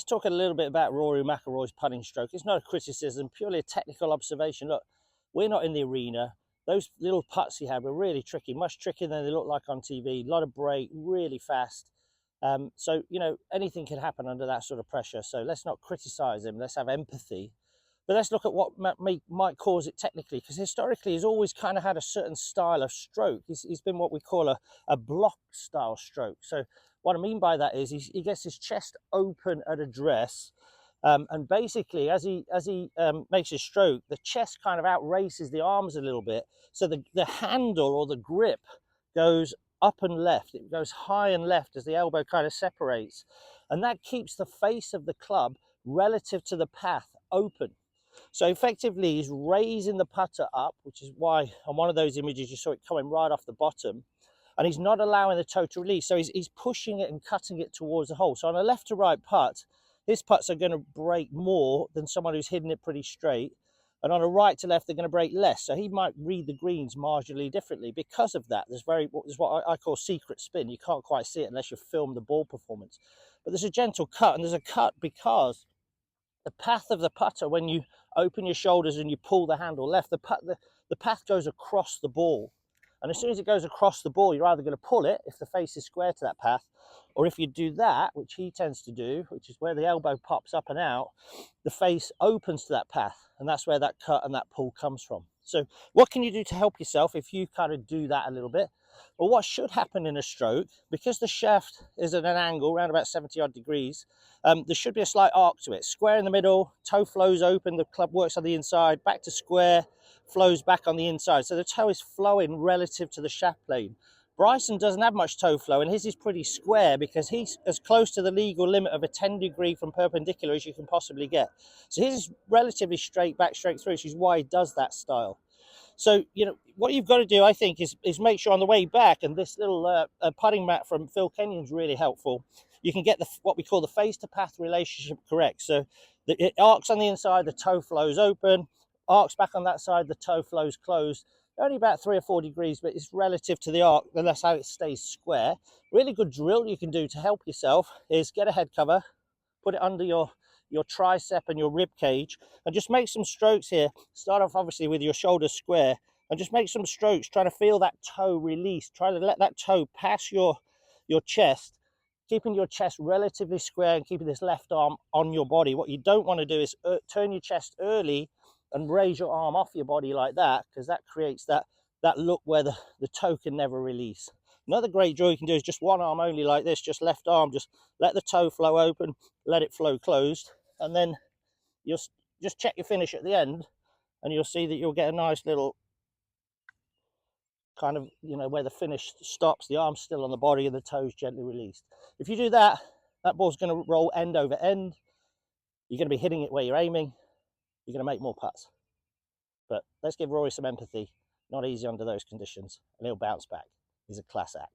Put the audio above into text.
talk a little bit about Rory McIlroy's putting stroke. It's not a criticism, purely a technical observation. Look, we're not in the arena. Those little putts he had were really tricky, much trickier than they look like on TV. A lot of break, really fast. So, you know, anything can happen under that sort of pressure. So let's not criticize him. Let's have empathy. But let's look at what might cause it technically, because historically he's always kind of had a certain style of stroke. He's been what we call a block style stroke. So what I mean by that is he gets his chest open at address, and basically as he makes his stroke, the chest kind of outraces the arms a little bit. So the handle or the grip goes up and left. It goes high and left as the elbow kind of separates. And that keeps the face of the club relative to the path open. So effectively he's raising the putter up, which is why on one of those images you saw it coming right off the bottom, and he's not allowing the toe to release. So he's pushing it and cutting it towards the hole. So on a left to right putt, his putts are going to break more than someone who's hidden it pretty straight. And on a right to left, they're going to break less. So he might read the greens marginally differently because of that. There's what I call secret spin. You can't quite see it unless you film the ball performance. But there's a gentle cut, and there's a cut because the path of the putter, when you open your shoulders and you pull the handle left, the path goes across the ball. And as soon as it goes across the ball, you're either going to pull it if the face is square to that path, or if you do that, which he tends to do, which is where the elbow pops up and out, the face opens to that path. And that's where that cut and that pull comes from. So what can you do to help yourself if you kind of do that a little bit? Well, what should happen in a stroke, because the shaft is at an angle around about 70 odd degrees, there should be a slight arc to it. Square in the middle, toe flows open, the club works on the inside, back to square, flows back on the inside. So the toe is flowing relative to the shaft plane. Bryson doesn't have much toe flow, and his is pretty square because he's as close to the legal limit of a 10 degree from perpendicular as you can possibly get. So his is relatively straight back, straight through, which is why he does that style. So, you know, what you've got to do, I think, is make sure on the way back, and this little putting mat from Phil Kenyon's really helpful, you can get what we call the face-to-path relationship correct. So it arcs on the inside, the toe flows open, arcs back on that side, the toe flows closed. Only about 3 or 4 degrees, but it's relative to the arc, and that's how it stays square. Really good drill you can do to help yourself is get a head cover, put it under your tricep and your rib cage, and just make some strokes here. Start off obviously with your shoulders square, and just make some strokes, try to feel that toe release. Try to let that toe pass your chest, keeping your chest relatively square and keeping this left arm on your body. What you don't want to do is turn your chest early and raise your arm off your body like that, because that creates that look where the toe can never release. Another great drill you can do is just one arm only like this, just left arm, just let the toe flow open, let it flow closed, and then you'll just check your finish at the end, and you'll see that you'll get a nice little kind of, you know, where the finish stops, the arm's still on the body and the toes gently released. If you do that, that ball's going to roll end over end. You're going to be hitting it where you're aiming. You're going to make more putts. But let's give Rory some empathy. Not easy under those conditions, and he'll bounce back. He's a class act.